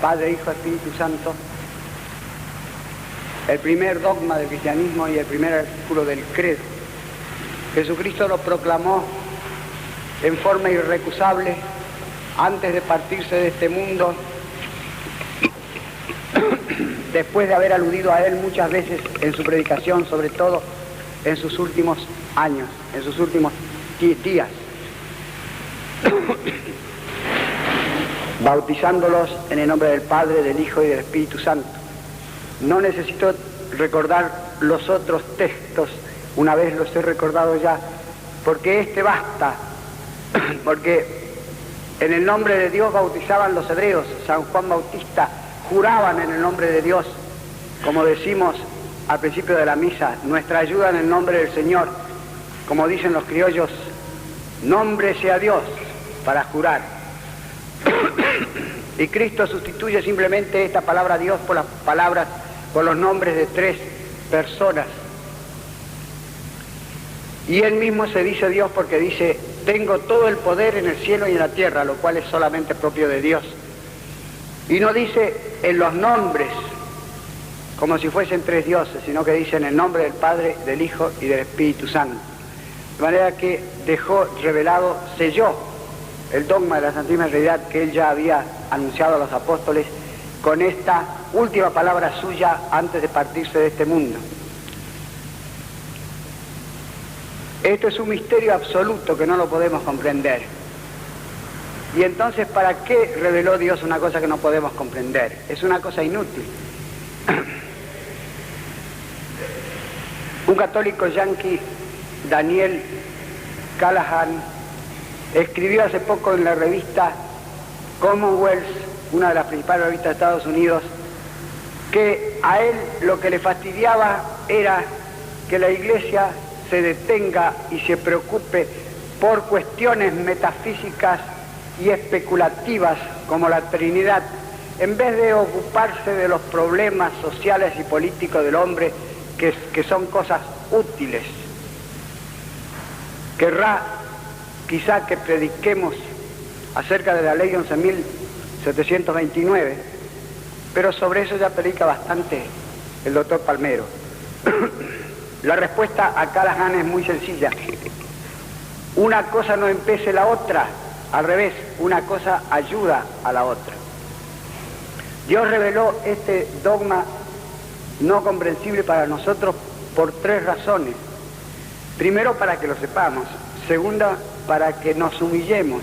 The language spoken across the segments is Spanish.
Padre, Hijo, Espíritu Santo, el primer dogma del cristianismo y el primer artículo del credo. Jesucristo lo proclamó en forma irrecusable antes de partirse de este mundo, después de haber aludido a él muchas veces en su predicación, sobre todo en sus últimos años, en sus últimos días, bautizándolos en el nombre del Padre, del Hijo y del Espíritu Santo. No necesito recordar los otros textos, una vez los he recordado ya, porque este basta, porque en el nombre de Dios bautizaban los hebreos. San Juan Bautista juraban en el nombre de Dios, como decimos al principio de la misa, nuestra ayuda en el nombre del Señor, como dicen los criollos, nombre sea Dios, para jurar. Y Cristo sustituye simplemente esta palabra Dios por las palabras, por los nombres de tres personas. Y él mismo se dice Dios porque dice, tengo todo el poder en el cielo y en la tierra, lo cual es solamente propio de Dios. Y no dice en los nombres, como si fuesen tres dioses, sino que dice en el nombre del Padre, del Hijo y del Espíritu Santo. De manera que dejó revelado, selló el dogma de la Santísima Trinidad que él ya había anunciado a los apóstoles con esta última palabra suya antes de partirse de este mundo. Esto es un misterio absoluto que no lo podemos comprender. Y entonces, ¿para qué reveló Dios una cosa que no podemos comprender? Es una cosa inútil. Un católico yanqui, Daniel Callahan, escribió hace poco en la revista Commonwealth, una de las principales revistas de Estados Unidos, que a él lo que le fastidiaba era que la Iglesia se detenga y se preocupe por cuestiones metafísicas y especulativas como la Trinidad, en vez de ocuparse de los problemas sociales y políticos del hombre, que son cosas útiles. Querrá quizá que prediquemos acerca de la ley 11.729, pero sobre eso ya predica bastante el doctor Palmero. La respuesta a Callahan es muy sencilla. Una cosa no impide la otra, al revés, una cosa ayuda a la otra. Dios reveló este dogma no comprensible para nosotros por tres razones. Primero, para que lo sepamos. Segunda, para que nos humillemos.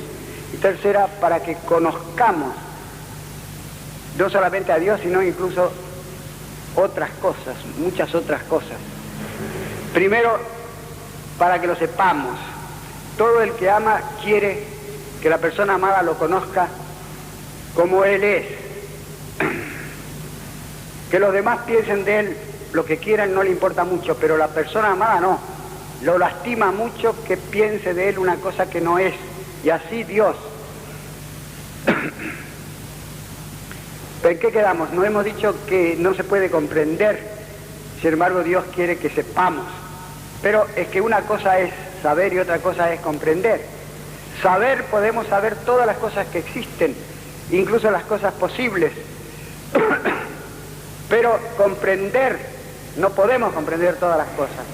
Y tercera, para que conozcamos no solamente a Dios, sino incluso otras cosas, muchas otras cosas. Primero, para que lo sepamos. Todo el que ama quiere que la persona amada lo conozca como Él es. Que los demás piensen de Él lo que quieran no le importa mucho, pero la persona amada no. Lo lastima mucho que piense de Él una cosa que no es. Y así Dios. ¿En qué quedamos? No hemos dicho que no se puede comprender. Sin embargo, Dios quiere que sepamos. Pero es que una cosa es saber y otra cosa es comprender. Saber, podemos saber todas las cosas que existen, incluso las cosas posibles. Pero comprender, no podemos comprender todas las cosas.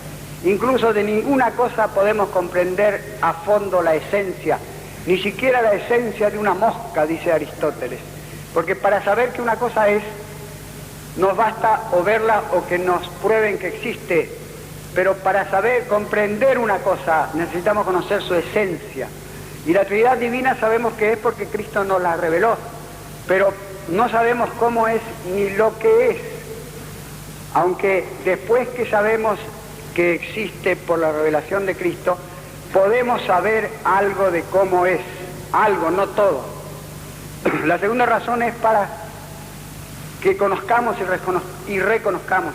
Incluso de ninguna cosa podemos comprender a fondo la esencia, ni siquiera la esencia de una mosca, dice Aristóteles. Porque para saber que una cosa es, nos basta o verla o que nos prueben que existe. Pero para saber, comprender una cosa, necesitamos conocer su esencia. Y la Trinidad Divina sabemos que es porque Cristo nos la reveló, pero no sabemos cómo es ni lo que es. Aunque después que sabemos que existe por la revelación de Cristo, podemos saber algo de cómo es, algo, no todo. La segunda razón es para que conozcamos y reconozcamos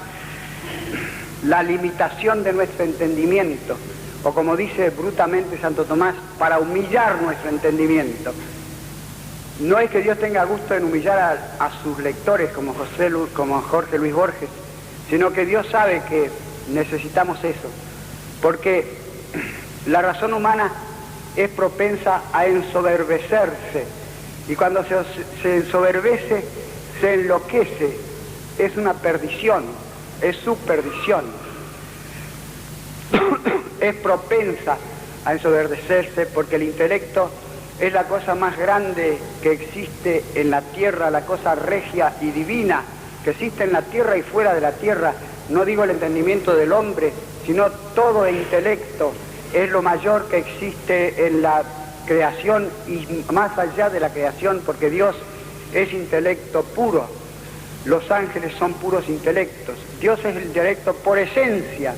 la limitación de nuestro entendimiento, o como dice brutamente Santo Tomás, para humillar nuestro entendimiento. No es que Dios tenga gusto en humillar a sus lectores como Jorge Luis Borges, sino que Dios sabe que necesitamos eso, porque la razón humana es propensa a ensoberbecerse, y cuando se ensoberbece se enloquece, es una perdición, es su perdición. Es propensa a ensoberbecerse porque el intelecto es la cosa más grande que existe en la tierra, la cosa regia y divina que existe en la tierra y fuera de la tierra. No digo el entendimiento del hombre, sino todo el intelecto es lo mayor que existe en la creación y más allá de la creación, porque Dios es intelecto puro. Los ángeles son puros intelectos. Dios es el intelecto por esencia.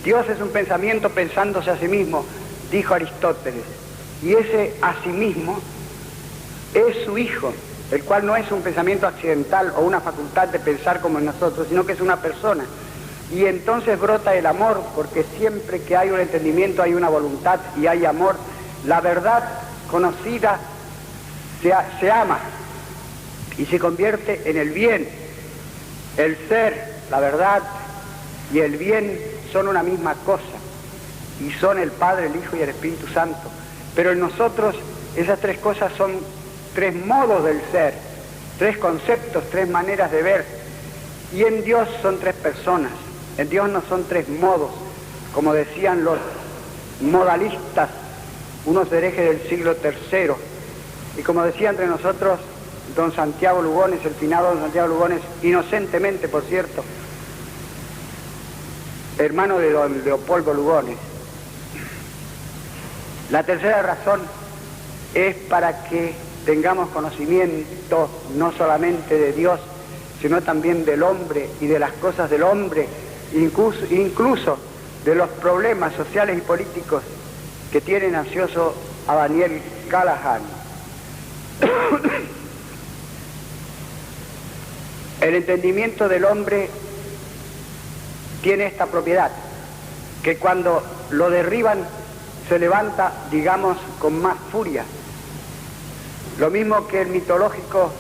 Dios es un pensamiento pensándose a sí mismo, dijo Aristóteles, y ese a sí mismo es su Hijo, el cual no es un pensamiento accidental o una facultad de pensar como nosotros, sino que es una persona. Y entonces brota el amor, porque siempre que hay un entendimiento hay una voluntad y hay amor. La verdad conocida se ama y se convierte en el bien. El ser, la verdad y el bien son una misma cosa, y son el Padre, el Hijo y el Espíritu Santo. Pero en nosotros esas tres cosas son tres modos del ser, tres conceptos, tres maneras de ver, y en Dios son tres personas. En Dios no son tres modos, como decían los modalistas, unos herejes del siglo III, y como decía entre nosotros don Santiago Lugones, el finado don Santiago Lugones, inocentemente, por cierto, hermano de don Leopoldo Lugones. La tercera razón es para que tengamos conocimiento no solamente de Dios, sino también del hombre y de las cosas del hombre, incluso de los problemas sociales y políticos que tienen ansioso a Daniel Callahan. El entendimiento del hombre tiene esta propiedad, que cuando lo derriban se levanta, digamos, con más furia. Lo mismo que el mitológico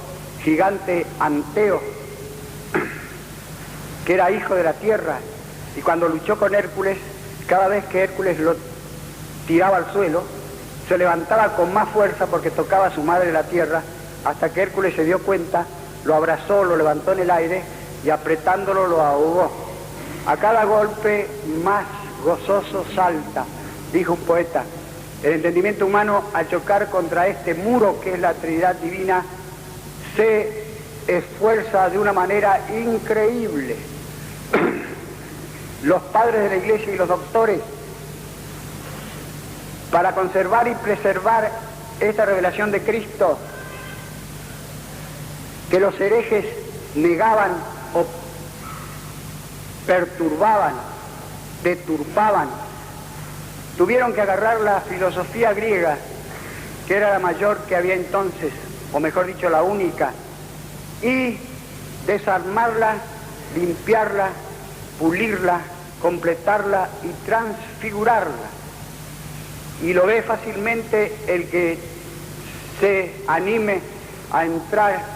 gigante Anteo, que era hijo de la tierra, y cuando luchó con Hércules, cada vez que Hércules lo tiraba al suelo, se levantaba con más fuerza porque tocaba a su madre la tierra, hasta que Hércules se dio cuenta, lo abrazó, lo levantó en el aire y apretándolo lo ahogó. A cada golpe más gozoso salta, dijo un poeta. El entendimiento humano, al chocar contra este muro que es la Trinidad Divina, se esfuerza de una manera increíble. Los padres de la Iglesia y los doctores, para conservar y preservar esta revelación de Cristo, que los herejes negaban o perturbaban, deturpaban, tuvieron que agarrar la filosofía griega, que era la mayor que había entonces, o mejor dicho, la única, y desarmarla, limpiarla, pulirla, completarla y transfigurarla. Y lo ve fácilmente el que se anime a entrar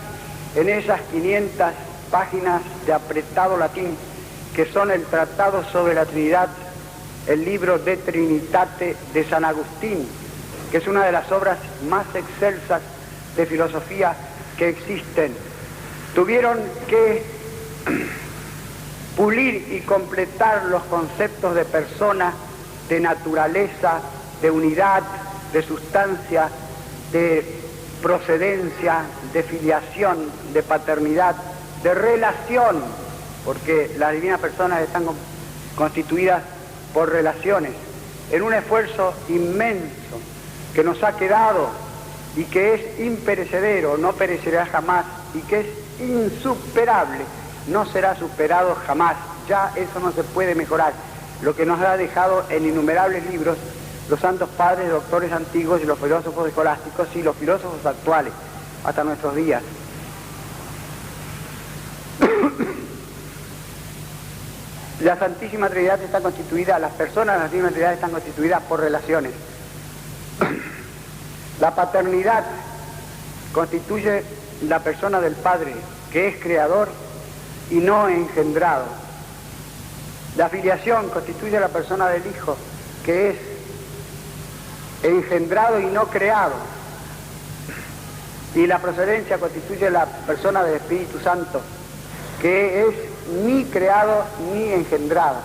en esas 500 páginas de apretado latín, que son el Tratado sobre la Trinidad, el libro De Trinitate de San Agustín, que es una de las obras más excelsas de filosofía que existen. Tuvieron que pulir y completar los conceptos de persona, de naturaleza, de unidad, de sustancia, de procedencia, de filiación, de paternidad, de relación, porque las divinas personas están constituidas por relaciones, en un esfuerzo inmenso que nos ha quedado y que es imperecedero, no perecerá jamás, y que es insuperable, no será superado jamás. Ya eso no se puede mejorar, lo que nos ha dejado en innumerables libros los santos padres, doctores antiguos y los filósofos escolásticos y los filósofos actuales, hasta nuestros días. La Santísima Trinidad está constituida, las personas de la Santísima Trinidad están constituidas por relaciones. La paternidad constituye la persona del Padre, que es creador y no engendrado. La filiación constituye la persona del Hijo, que es engendrado y no creado. y la procedencia constituye la persona del Espíritu Santo, que es ni creado ni engendrado.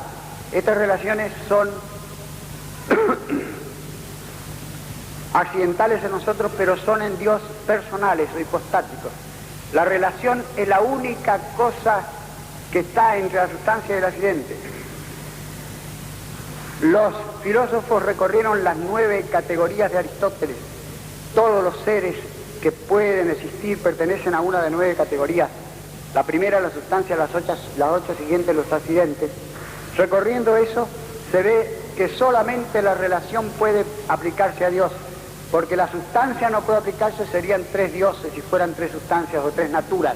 Estas relaciones son accidentales en nosotros, pero son en Dios personales o hipostáticos. La relación es la única cosa que está entre la sustancia y el accidente. Los filósofos recorrieron las 9 categorías de Aristóteles. Todos los seres que pueden existir pertenecen a una de 9 categorías. La primera, la sustancia, las 8 siguientes, los accidentes. Recorriendo eso, se ve que solamente la relación puede aplicarse a Dios, porque la sustancia no puede aplicarse, serían 3 dioses si fueran 3 sustancias o 3 naturas.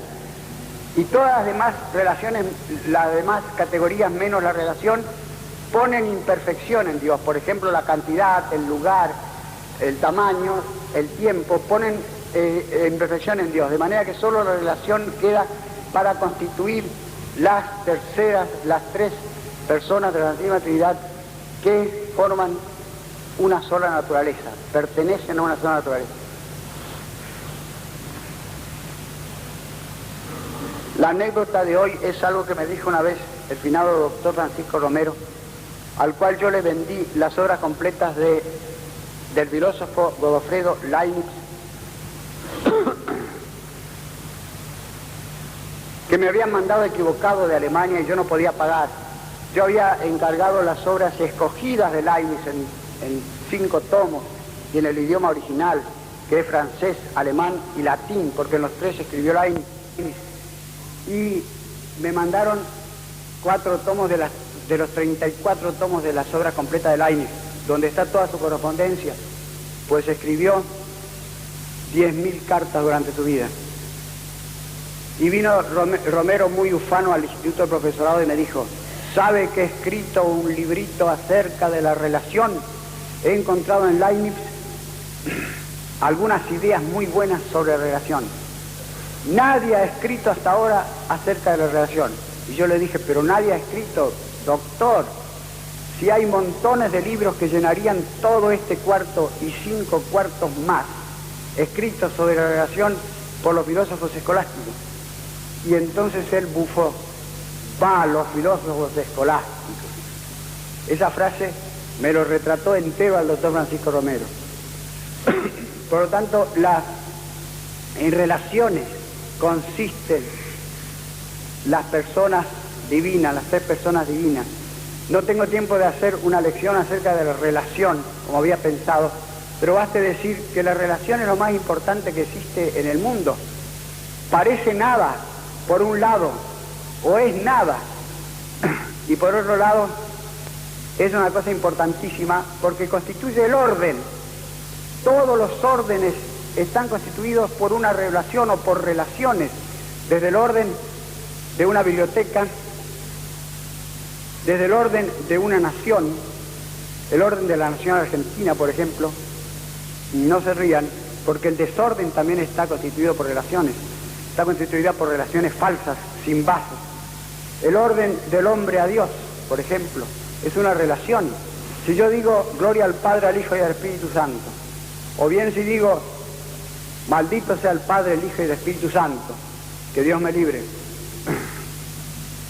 Y todas las demás relaciones, las demás categorías menos la relación, ponen imperfección en Dios. Por ejemplo, la cantidad, el lugar, el tamaño, el tiempo, ponen imperfección en Dios, de manera que solo la relación queda para constituir las 3 personas de la Santísima Trinidad que forman una sola naturaleza, pertenecen a una sola naturaleza. La anécdota de hoy es algo que me dijo una vez el finado doctor Francisco Romero, al cual yo le vendí las obras completas del filósofo Godofredo Leibniz, que me habían mandado equivocado de Alemania y yo no podía pagar. Yo había encargado las obras escogidas de Leibniz en 5 tomos y en el idioma original, que es francés, alemán y latín, porque en los 3 escribió Leibniz. Y me mandaron 4 tomos de los 34 tomos de las obras completas de Leibniz, donde está toda su correspondencia, pues escribió 10.000 cartas durante su vida. Y vino Romero muy ufano al Instituto del Profesorado y me dijo: ¿sabe que he escrito un librito acerca de la relación? He encontrado en Leibniz algunas ideas muy buenas sobre la relación. Nadie ha escrito hasta ahora acerca de la relación. Y yo le dije: pero nadie ha escrito, doctor, si hay montones de libros que llenarían todo este cuarto y 5 cuartos más, escritos sobre la relación por los filósofos escolásticos. Y entonces él bufó: va, los filósofos escolásticos. Esa frase me lo retrató entero al doctor Francisco Romero. Por lo tanto, en relaciones consisten las personas divinas, las 3 personas divinas. No tengo tiempo de hacer una lección acerca de la relación, como había pensado, pero baste decir que la relación es lo más importante que existe en el mundo. Parece nada, por un lado, o es nada, y por otro lado, es una cosa importantísima porque constituye el orden. Todos los órdenes están constituidos por una relación o por relaciones, desde el orden de una biblioteca, desde el orden de una nación, el orden de la nación argentina, por ejemplo. No se rían, porque el desorden también está constituido por relaciones, está constituida por relaciones falsas, sin base. El orden del hombre a Dios, por ejemplo, es una relación. Si yo digo gloria al Padre, al Hijo y al Espíritu Santo, o bien si digo maldito sea el Padre, el Hijo y el Espíritu Santo, que Dios me libre,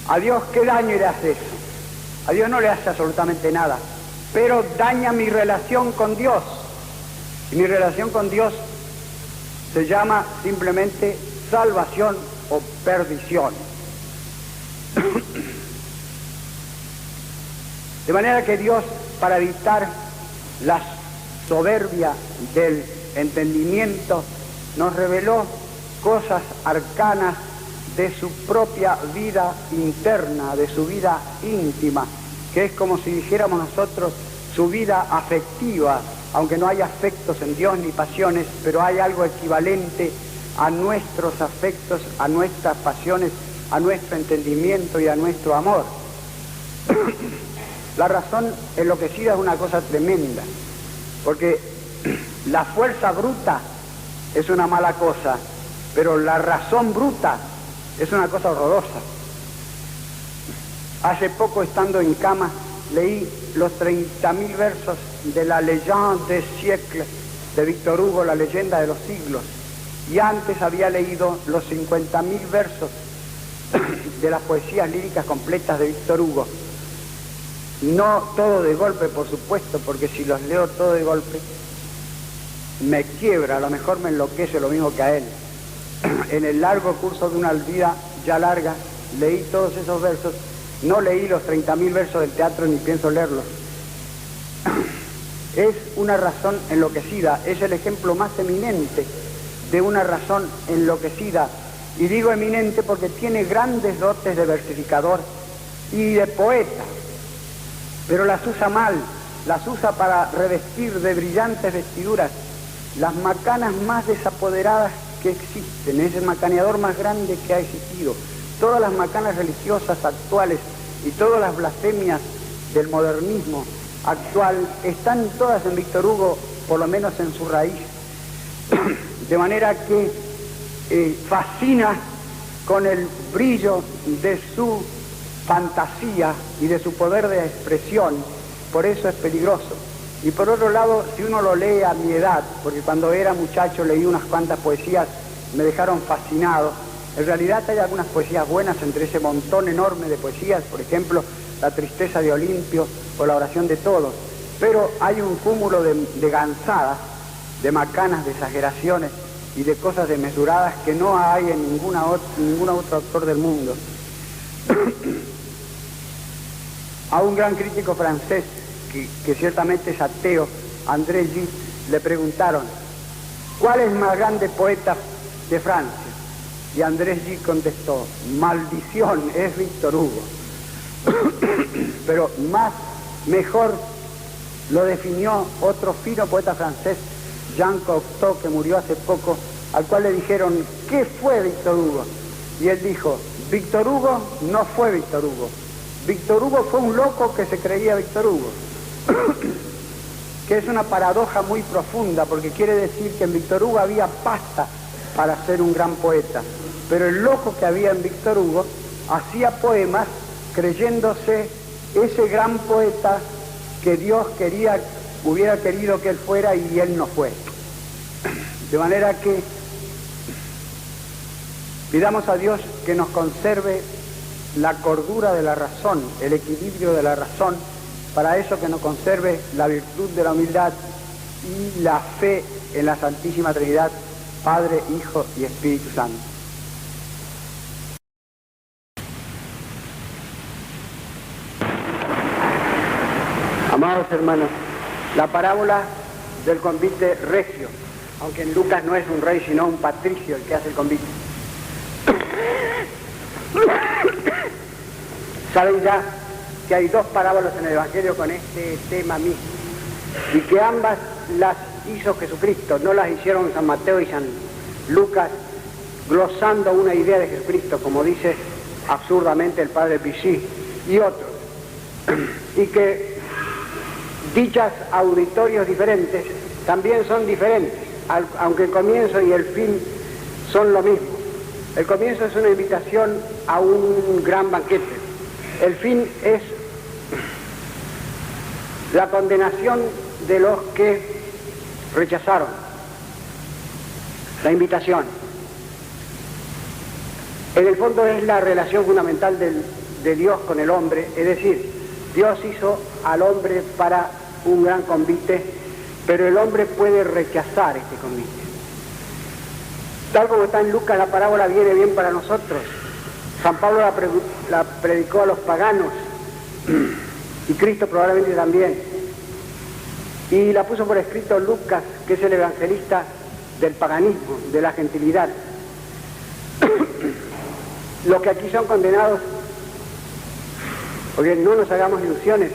a Dios ¿qué daño le hace eso? A Dios no le hace absolutamente nada, pero daña mi relación con Dios. Y mi relación con Dios se llama simplemente salvación o perdición. De manera que Dios, para evitar la soberbia del entendimiento, nos reveló cosas arcanas de su propia vida interna, de su vida íntima, que es como si dijéramos nosotros su vida afectiva, aunque no hay afectos en Dios ni pasiones, pero hay algo equivalente a nuestros afectos, a nuestras pasiones, a nuestro entendimiento y a nuestro amor. La razón enloquecida es una cosa tremenda, porque la fuerza bruta es una mala cosa, pero la razón bruta es una cosa horrorosa. Hace poco, estando en cama, leí los 30.000 versos de la Légende des siècles de Víctor Hugo, la leyenda de los siglos, y antes había leído los 50.000 versos de las poesías líricas completas de Víctor Hugo. No todo de golpe, por supuesto, porque si los leo todo de golpe me quiebra, a lo mejor me enloquece lo mismo que a él. En el largo curso de una vida ya larga leí todos esos versos, no leí los 30.000 versos del teatro ni pienso leerlos. Es una razón enloquecida, es el ejemplo más eminente de una razón enloquecida. Y digo eminente porque tiene grandes dotes de versificador y de poeta, pero las usa mal, las usa para revestir de brillantes vestiduras las macanas más desapoderadas que existen. Es el macaneador más grande que ha existido. Todas las macanas religiosas actuales y todas las blasfemias del modernismo actual están todas en Víctor Hugo, por lo menos en su raíz, de manera que fascina con el brillo de su fantasía y de su poder de expresión. Por eso es peligroso. Y por otro lado, si uno lo lee a mi edad, porque cuando era muchacho leí unas cuantas poesías, me dejaron fascinado. En realidad hay algunas poesías buenas entre ese montón enorme de poesías, por ejemplo, La tristeza de Olimpio o La oración de todos. Pero hay un cúmulo de gansadas, de macanas, de exageraciones y de cosas desmesuradas que no hay en ningún otro autor del mundo. A un gran crítico francés, que ciertamente es ateo, André Gide, le preguntaron: ¿cuál es el más grande poeta de Francia? Y André Gide contestó: maldición, es Víctor Hugo. Pero mejor lo definió otro fino poeta francés, Jean Cocteau, que murió hace poco, al cual le dijeron: ¿qué fue Víctor Hugo? Y él dijo: Víctor Hugo no fue Víctor Hugo. Víctor Hugo fue un loco que se creía Víctor Hugo. Que es una paradoja muy profunda, porque quiere decir que en Víctor Hugo había pasta para ser un gran poeta, pero el loco que había en Víctor Hugo hacía poemas creyéndose ese gran poeta que Dios hubiera querido que él fuera, y él no fue. De manera que pidamos a Dios que nos conserve la cordura de la razón, el equilibrio de la razón, para eso que nos conserve la virtud de la humildad y la fe en la Santísima Trinidad, Padre, Hijo y Espíritu Santo. Amados hermanos, la parábola del convite regio, aunque en Lucas no es un rey sino un patricio el que hace el convite. Saben ya que hay dos parábolas en el Evangelio con este tema mismo, y que ambas las hizo Jesucristo, no las hicieron San Mateo y San Lucas glosando una idea de Jesucristo, como dice absurdamente el padre Pichí y otros, y que dichas auditorios diferentes también son diferentes, aunque el comienzo y el fin son lo mismo. El comienzo es una invitación a un gran banquete, el fin es la condenación de los que rechazaron la invitación. En el fondo es la relación fundamental de Dios con el hombre, es decir, Dios hizo al hombre para un gran convite, pero el hombre puede rechazar este convite. Tal como está en Lucas, la parábola viene bien para nosotros. San Pablo la predicó a los paganos, y Cristo probablemente también. Y la puso por escrito Lucas, que es el evangelista del paganismo, de la gentilidad. Los que aquí son condenados, porque no nos hagamos ilusiones,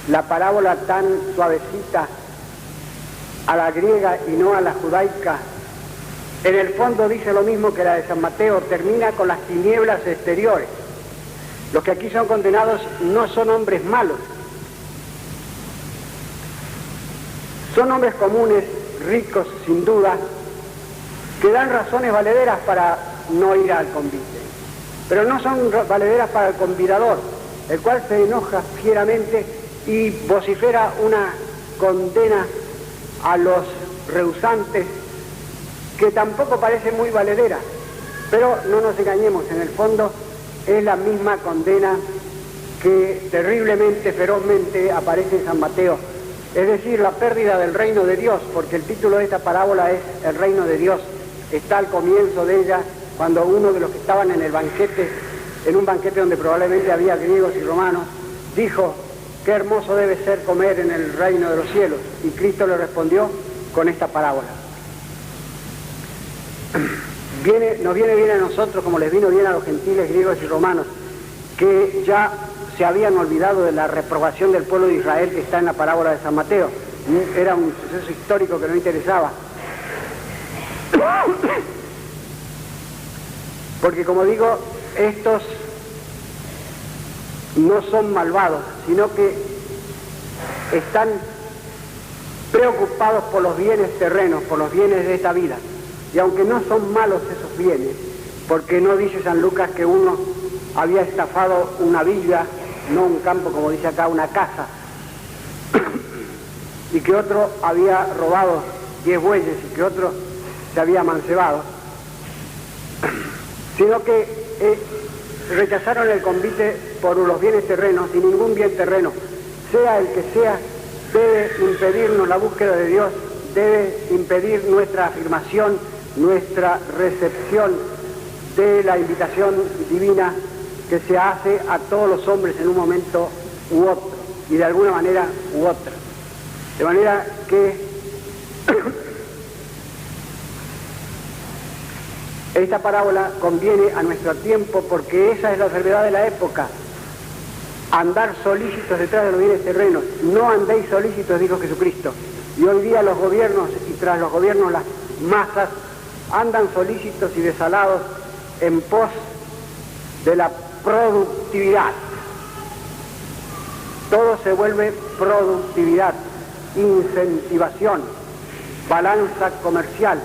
la parábola tan suavecita a la griega y no a la judaica, en el fondo dice lo mismo que la de San Mateo, termina con las tinieblas exteriores. Los que aquí son condenados no son hombres malos, son hombres comunes, ricos sin duda, que dan razones valederas para no ir al convite, pero no son valederas para el convidador, el cual se enoja fieramente y vocifera una condena a los rehusantes que tampoco parece muy valedera, pero no nos engañemos, en el fondo es la misma condena que terriblemente, ferozmente aparece en San Mateo, es decir, la pérdida del reino de Dios, porque el título de esta parábola es el reino de Dios. Está al comienzo de ella, cuando uno de los que estaban en el banquete, en un banquete donde probablemente había griegos y romanos, dijo: qué hermoso debe ser comer en el reino de los cielos. Y Cristo le respondió con esta parábola. Nos viene bien a nosotros, como les vino bien a los gentiles, griegos y romanos, que ya se habían olvidado de la reprobación del pueblo de Israel que está en la parábola de San Mateo. Era un suceso histórico que no interesaba. Porque, como digo, estos no son malvados, sino que están preocupados por los bienes terrenos, por los bienes de esta vida. Y aunque no son malos esos bienes, porque no dice San Lucas que uno había estafado una villa, no un campo como dice acá, una casa, y que otro había robado 10 bueyes y que otro se había amancebado, sino que rechazaron el convite por los bienes terrenos, y ningún bien terreno, sea el que sea, debe impedirnos la búsqueda de Dios, debe impedir nuestra afirmación, nuestra recepción de la invitación divina que se hace a todos los hombres en un momento u otro, y de alguna manera u otra. De manera que esta parábola conviene a nuestro tiempo, porque esa es la enfermedad de la época: andar solícitos detrás de los bienes terrenos. No andéis solícitos, dijo Jesucristo. Y hoy día los gobiernos, y tras los gobiernos las masas, andan solícitos y desalados en pos de la productividad. Todo se vuelve productividad, incentivación, balanza comercial,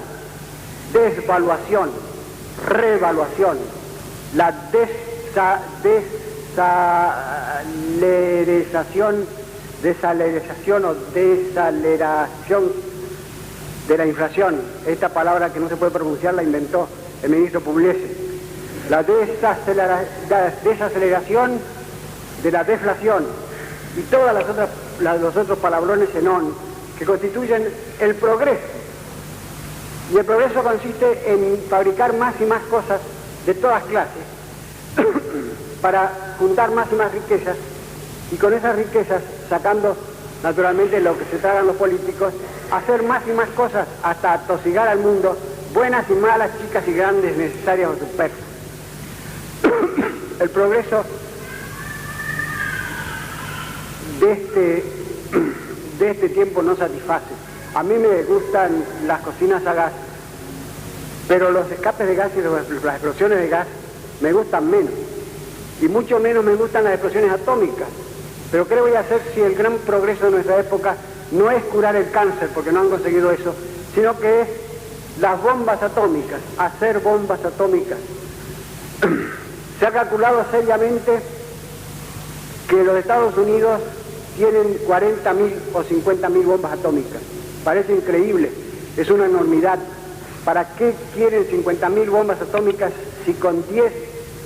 desvaluación, revaluación, la desalerización o desaleración de la inflación. Esta palabra que no se puede pronunciar la inventó el ministro Pugliese. La desaceleración de la deflación y todas los otros palabrones en on que constituyen el progreso. Y el progreso consiste en fabricar más y más cosas de todas clases para juntar más y más riquezas, y con esas riquezas, sacando naturalmente lo que se tragan los políticos, hacer más y más cosas hasta atosigar al mundo, buenas y malas, chicas y grandes, necesarias o superfluas. El progreso de este tiempo no satisface. A mí me gustan las cocinas a gas, pero los escapes de gas y las explosiones de gas me gustan menos, y mucho menos me gustan las explosiones atómicas. Pero ¿qué le voy a hacer si el gran progreso de nuestra época no es curar el cáncer, porque no han conseguido eso, sino que es las bombas atómicas, hacer bombas atómicas? Se ha calculado seriamente que los Estados Unidos tienen 40.000 o 50.000 bombas atómicas. Parece increíble, es una enormidad. ¿Para qué quieren 50.000 bombas atómicas si con 10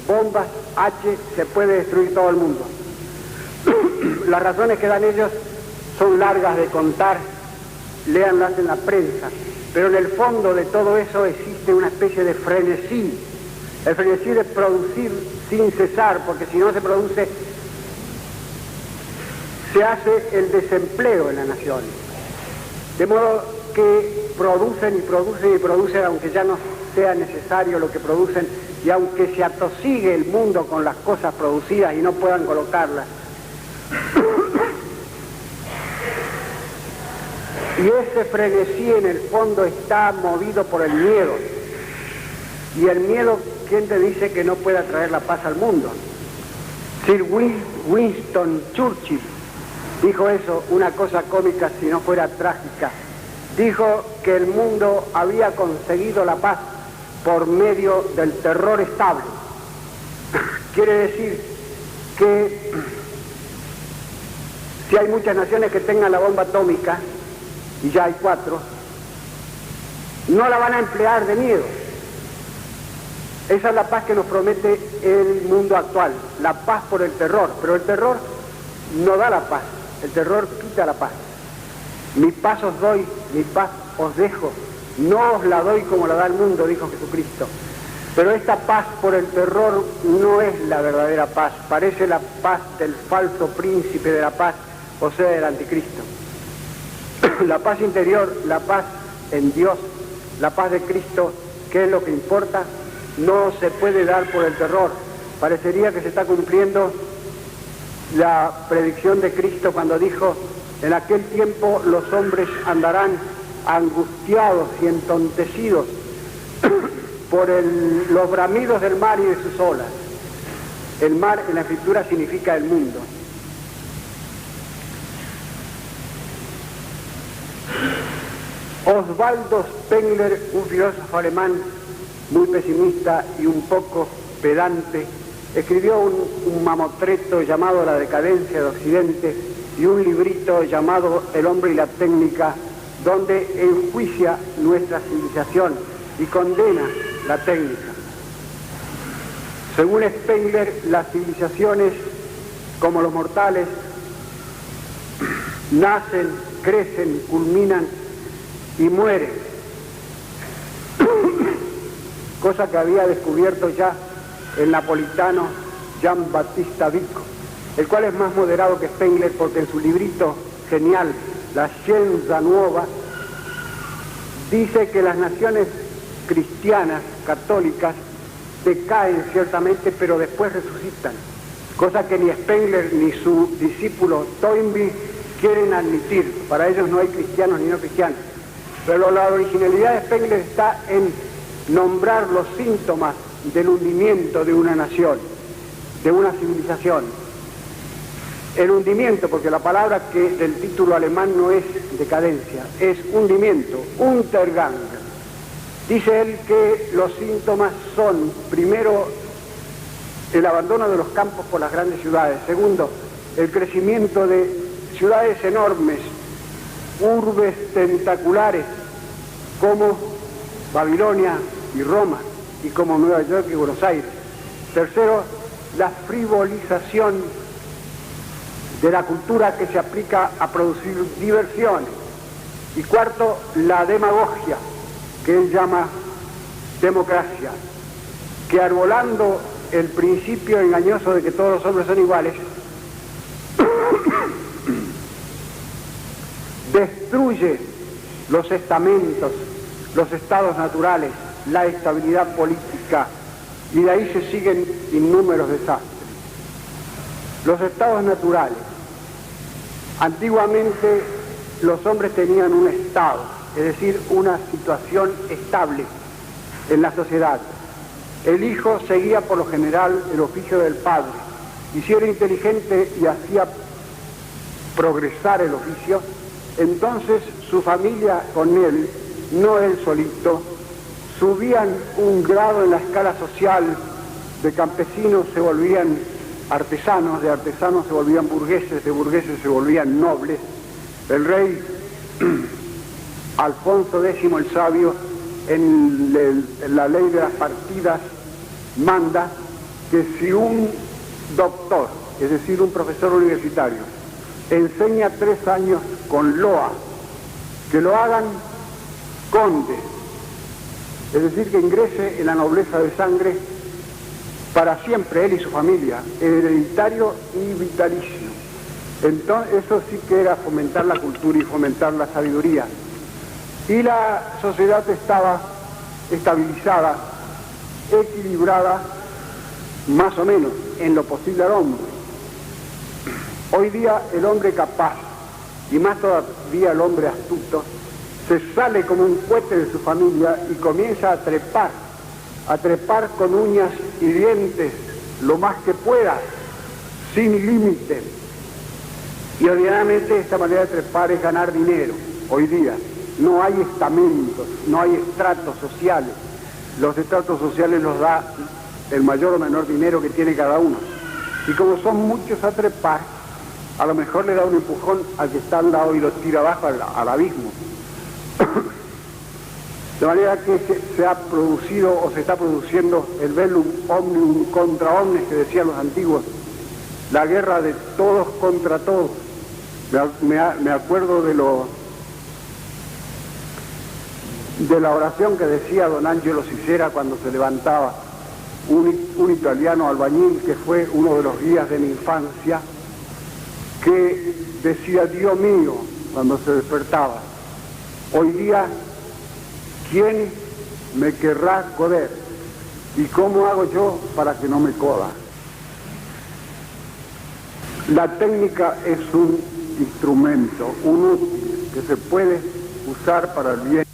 bombas H se puede destruir todo el mundo? Las razones que dan ellos son largas de contar, léanlas en la prensa, pero en el fondo de todo eso existe una especie de frenesí, el frenesí de producir sin cesar, porque si no se produce, se hace el desempleo en la nación, de modo que producen y producen y producen, aunque ya no sea necesario lo que producen, y aunque se atosigue el mundo con las cosas producidas y no puedan colocarlas. Y ese frenesí en el fondo está movido por el miedo. Y el miedo, ¿quién te dice que no pueda traer la paz al mundo? Sir Winston Churchill dijo eso, una cosa cómica si no fuera trágica. Dijo que el mundo había conseguido la paz por medio del terror estable. Quiere decir que si hay muchas naciones que tengan la bomba atómica, y ya hay 4, no la van a emplear de miedo. Esa es la paz que nos promete el mundo actual, la paz por el terror, pero el terror no da la paz, el terror quita la paz. Mi paz os doy, mi paz os dejo, no os la doy como la da el mundo, dijo Jesucristo. Pero esta paz por el terror no es la verdadera paz, parece la paz del falso príncipe de la paz, o sea, del anticristo. La paz interior, la paz en Dios, la paz de Cristo, que es lo que importa, no se puede dar por el terror. Parecería que se está cumpliendo la predicción de Cristo cuando dijo: en aquel tiempo los hombres andarán angustiados y entontecidos por los bramidos del mar y de sus olas. El mar en la Escritura significa el mundo. Osvaldo Spengler, un filósofo alemán muy pesimista y un poco pedante, escribió un mamotreto llamado La decadencia de Occidente y un librito llamado El hombre y la técnica, donde enjuicia nuestra civilización y condena la técnica. Según Spengler, las civilizaciones, como los mortales, nacen, crecen, culminan y mueren. Cosa que había descubierto ya el napolitano Gian Battista Vico, el cual es más moderado que Spengler, porque en su librito genial, La Scienza Nuova, dice que las naciones cristianas, católicas, decaen ciertamente, pero después resucitan, cosa que ni Spengler ni su discípulo Toynbee quieren admitir. Para ellos no hay cristianos ni no cristianos. Pero la originalidad de Spengler está en nombrar los síntomas del hundimiento de una nación, de una civilización. El hundimiento, porque la palabra que del título alemán no es decadencia, es hundimiento, Untergang. Dice él que los síntomas son, primero, el abandono de los campos por las grandes ciudades; segundo, el crecimiento de ciudades enormes, urbes tentaculares, como Babilonia y Roma, y como Nueva York y Buenos Aires; tercero, la frivolización de la cultura que se aplica a producir diversiones; y cuarto, la demagogia, que él llama democracia, que arbolando el principio engañoso de que todos los hombres son iguales, destruye los estamentos, los estados naturales, la estabilidad política, y de ahí se siguen innúmeros desastres. Los estados naturales. Antiguamente los hombres tenían un estado, es decir, una situación estable en la sociedad. El hijo seguía por lo general el oficio del padre, y si era inteligente y hacía progresar el oficio, entonces su familia con él, no él solito, subían un grado en la escala social. De campesinos se volvían artesanos, de artesanos se volvían burgueses, de burgueses se volvían nobles. El rey Alfonso X el Sabio, en la ley de las partidas, manda que si un doctor, es decir, un profesor universitario, enseña 3 años con loa, que lo hagan conde, es decir, que ingrese en la nobleza de sangre para siempre, él y su familia, hereditario y vitalicio. Entonces, eso sí que era fomentar la cultura y fomentar la sabiduría. Y la sociedad estaba estabilizada, equilibrada, más o menos, en lo posible al hombre. Hoy día el hombre capaz, y más todavía el hombre astuto, se sale como un cohete de su familia y comienza a trepar con uñas y dientes lo más que pueda, sin límite. Y ordinariamente esta manera de trepar es ganar dinero. Hoy día no hay estamentos, no hay estratos sociales. Los estratos sociales los da el mayor o menor dinero que tiene cada uno. Y como son muchos a trepar, a lo mejor le da un empujón al que está al lado y lo tira abajo al abismo. De manera que se ha producido o se está produciendo el bellum omnium contra omnes que decían los antiguos, la guerra de todos contra todos. Me acuerdo de la oración que decía don Angelo Cicera cuando se levantaba, un italiano albañil que fue uno de los guías de mi infancia, que decía: Dios mío, cuando se despertaba, hoy día, ¿quién me querrá coder? ¿Y cómo hago yo para que no me coda? La técnica es un instrumento, un útil, que se puede usar para el bien.